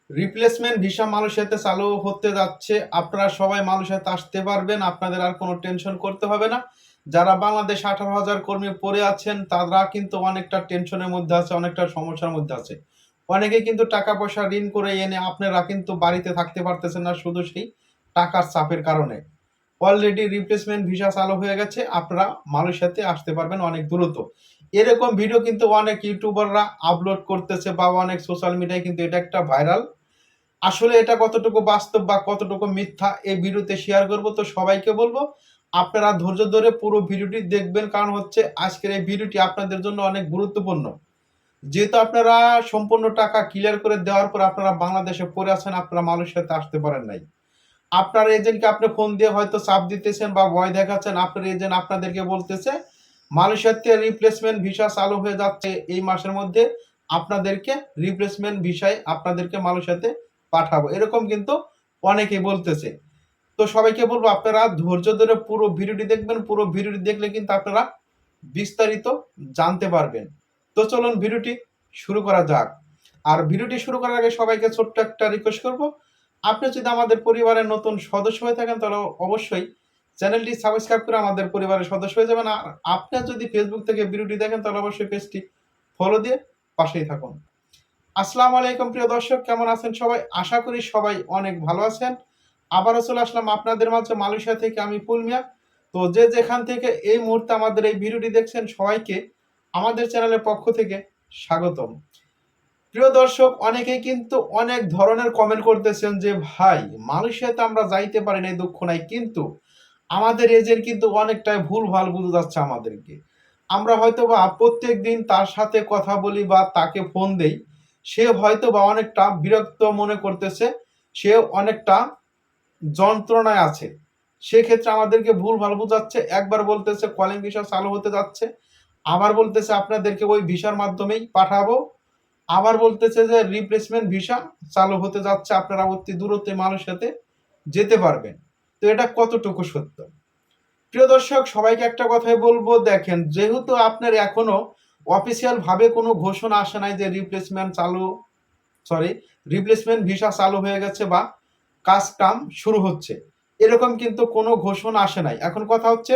Replacement visa মালয়েশিয়াতে চালু হতে যাচ্ছে। আপনারা সবাই মালয়েশিয়াতে আসতে পারবেন। আপনাদের আর কোনো টেনশন করতে হবে না। যারা বাংলাদেশে 18,000 কর্মী পড়ে আছেন, তারা কিন্তু অনেকটা টেনশনের মধ্যে আছে, অনেকটা সমস্যার মধ্যে আছে। অনেকে কিন্তু টাকা পয়সা ঋণ করে এনে আপনারা কিন্তু বাড়িতে থাকতে পারতেছেন না শুধু সেই টাকার চাপের কারণে। অলরেডি রিপ্লেসমেন্ট ভিসা চালু হয়ে গেছে। আপনারা মালয়েশিয়াতে আসতে পারবেন অনেক দ্রুত। এরকম ভিডিও কিন্তু অনেক ইউটিউবাররা আপলোড করতেছে বা অনেক সোশ্যাল মিডিয়ায় কিন্তু এটা একটা ভাইরাল। আসলে এটা কতটুকু বাস্তব বা কতটুকু মিথ্যা এই ভিডিওতে শেয়ার করব। তো সবাইকে বলবো আপনারা ধৈর্য ধরে পুরো ভিডিওটি দেখবেন, কারণ হচ্ছে আজকের এই ভিডিওটি আপনাদের জন্য অনেক গুরুত্বপূর্ণ। যেহেতু আপনারা সম্পূর্ণ টাকা ক্লিয়ার করে দেওয়ার পর আপনারা বাংলাদেশে পড়ে আছেন, আপনারা মালয়েশিয়াতে আসতে পারেন নাই। আপনার এজেন্টকে আপনি ফোন দিয়ে হয়তো চাপ দিতেছেন বা ভয় দেখাচ্ছেন। আপনার এজেন্ট আপনাদেরকে বলতেছে মালয়েশিয়াতে রিপ্লেসমেন্ট ভিসা চালু হয়ে যাচ্ছে এই মাসের মধ্যে, আপনাদেরকে রিপ্লেসমেন্ট ভিসায় আপনাদেরকে মালয়েশিয়াতে পাঠাবো, এরকম কিন্তু অনেকেই বলতেছে। তো সবাইকে বলবো আপনারা ধৈর্য ধরে পুরো ভিডিওটি দেখবেন। পুরো ভিডিওটি দেখলে কিন্তু আপনারা বিস্তারিত জানতে পারবেন। তো চলুন ভিডিওটি শুরু করা যাক। আর ভিডিওটি শুরু করার আগে সবাইকে ছোট্ট একটা রিকোয়েস্ট করব, আপনি যদি আমাদের পরিবারের নতুন সদস্য হয়ে থাকেন তাহলে অবশ্যই চ্যানেলটি সাবস্ক্রাইব করে আমাদের পরিবারের সদস্য হয়ে যাবেন। আর আপনি যদি ফেসবুক থেকে ভিডিওটি দেখেন তাহলে অবশ্যই পেজটি ফলো দিয়ে পাশেই থাকুন। আসসালামু আলাইকুম প্রিয় দর্শক, কেমন আছেন সবাই? আশা করি সবাই অনেক ভালো আছেন। আবারও চলে আসলাম আপনাদের মাঝে মালয়েশিয়া থেকে আমি ফুল মিয়া। তো যে যেখান থেকে এই মুহূর্তে আমাদের এই ভিডিওটি দেখছেন সবাইকে আমাদের চ্যানেলের পক্ষ থেকে স্বাগতম। প্রিয় দর্শক, অনেকেই কিন্তু অনেক ধরনের কমেন্ট করতেছেন যে ভাই মালয়েশিয়াতে আমরা যাইতে পারি নাই, দুঃখ নাই, কিন্তু আমাদের এজেন্ট কিন্তু অনেকটাই ভুলভাল বুঝে যাচ্ছে আমাদেরকে। আমরা হয়তোবা প্রত্যেকদিন তার সাথে কথা বলি বা তাকে ফোন দেই, সে হয়তোবা অনেকটা বিরক্ত মনে করতেছে, সে অনেকটা যন্ত্রণায় আছে। সেক্ষেত্রে আমাদেরকে ভুলভাল বুঝাচ্ছে। একবার বলতেছে কলিং ভিসা চালু হতে যাচ্ছে, আবার বলতেছে আপনাদেরকে ওই ভিসার মাধ্যমেই পাঠাবো, আবার বলতেছে যে রিপ্লেসমেন্ট ভিসা চালু হতে যাচ্ছে, আপনারা অতি দূরত্বে মালয়েশিয়াতে যেতে পারবেন। তো এটা কতটুকু সত্য? প্রিয় দর্শক, সবাইকে একটা কথাই বলবো, দেখেন যেহেতু আপনার এখনো অফিসিয়াল ভাবে কোনো ঘোষণা আসে নাই যে রিপ্লেসমেন্ট ভিসা চালু হয়ে গেছে বা কাজ কাম শুরু হচ্ছে, এরকম কিন্তু কোনো ঘোষণা আসে নাই। এখন কথা হচ্ছে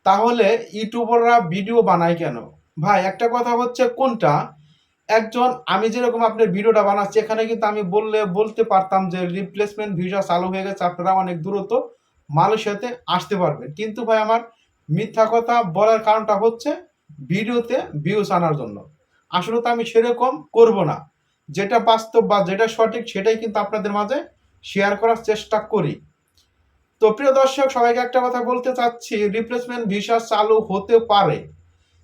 তাহলে ইউটিউবাররা ভিডিও বানায় কেন? ভাই একটা কথা হচ্ছে কোনটা, একজন আমি যেরকম আপনার ভিডিওটা বানাচ্ছি এখানে কিন্তু আমি বলতে পারতাম যে রিপ্লেসমেন্ট ভিসা চালু হয়ে গেছে, আপনারা অনেক দ্রুত মালয়েশিয়াতে আসতে পারবেন। কিন্তু ভাই আমার মিথ্যা কথা বলার কারণটা হচ্ছে ভিডিওতে ভিউজ আনার জন্য। আসলে তো আমি সেরকম করব না। যেটা বাস্তব বা যেটা সঠিক সেটাই কিন্তু আপনাদের মাঝে শেয়ার করার চেষ্টা করি। তো প্রিয় দর্শক, সবাইকে একটা কথা বলতে চাচ্ছি, রিপ্লেসমেন্ট ভিসা চালু হতে পারে,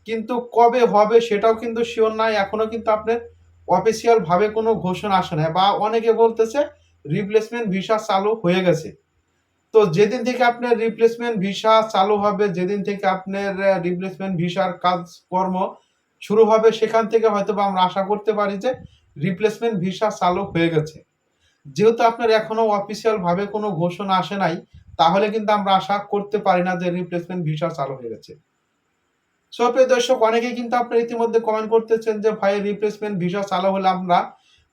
কিন্তু কবে হবে সেটাও কিন্তু শিওর নাই। এখনো কিন্তু আপনার অফিসিয়াল ভাবে কোনো ঘোষণা আসে না, বা অনেকে বলতেছে রিপ্লেসমেন্ট ভিসা চালু হয়ে গেছে। তো যেদিন থেকে আপনার রিপ্লেসমেন্ট ভিসা চালু হবে, যেদিন থেকে আপনার রিপ্লেসমেন্ট ভিসার কাজকর্ম শুরু হবে, সেখান থেকে হয়তো বা আমরা আশা করতে পারি যে রিপ্লেসমেন্ট ভিসা চালু হয়ে গেছে। যেহেতু আপনার এখনো অফিসিয়াল ভাবে কোনো ঘোষণা আসে নাই, তাহলে কিন্তু আমরা আশা করতে পারি না যে রিপ্লেসমেন্ট ভিসা চালু হয়ে গেছে। সো প্রিয় দর্শক, অনেকেই কিন্তু আপনারা ইতিমধ্যে কমেন্ট করতেছেন যে ভাই রিপ্লেসমেন্ট ভিসা চালু হলে আমরা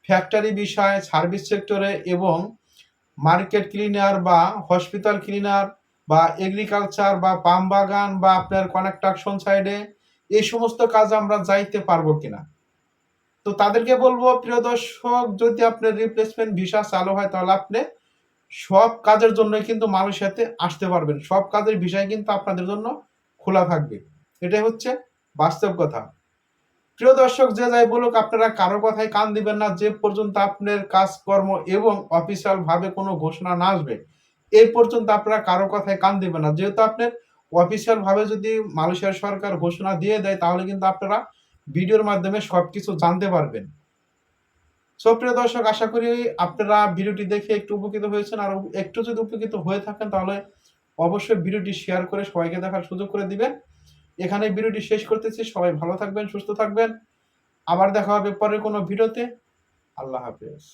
ফ্যাক্টরি বিষয়, সার্ভিস সেক্টরে এবং মার্কেট ক্লিনার বা হসপিটাল ক্লিনার বা এগ্রিকালচার বা পাম বাগান বা আপনার কনস্ট্রাকশন সাইডে এই সমস্ত কাজ আমরা যাইতে পারবো কিনা। তো তাদেরকে বলবো প্রিয় দর্শক, যদি আপনার রিপ্লেসমেন্ট ভিসা চালু হয় তাহলে আপনি সব কাজের জন্যই কিন্তু মালয়েশিয়াতে আসতে পারবেন। সব কাজের ভিসাই কিন্তু আপনাদের জন্য খোলা থাকবে। এটাই হচ্ছে বাস্তব কথা। প্রিয় দর্শক, যে যাই বলুক আপনারা কারো কথায় কান দিবেন না। যে পর্যন্ত আপনার কাজকর্ম এবং অফিসিয়াল ভাবে কোনো ঘোষণা না আসবে এই পর্যন্ত আপনারা কারো কথায় কান দিবেন না। যেহেতু আপনার অফিসিয়াল ভাবে যদি মালয়েশিয়ার সরকার ঘোষণা দিয়ে দেয় তাহলে কিন্তু আপনারা ভিডিওর মাধ্যমে সবকিছু জানতে পারবেন। সো প্রিয় দর্শক, আশা করি আপনারা ভিডিওটি দেখে একটু উপকৃত হয়েছেন। আর একটু যদি উপকৃত হয়ে থাকেন তাহলে অবশ্যই ভিডিওটি শেয়ার করে সবাইকে দেখার সুযোগ করে দিবেন। এখানে ভিডিওটি শেষ করতেছি। সবাই ভালো থাকবেন, সুস্থ থাকবেন। আবার দেখা হবে পরের কোনো ভিডিওতে। আল্লাহ হাফেজ।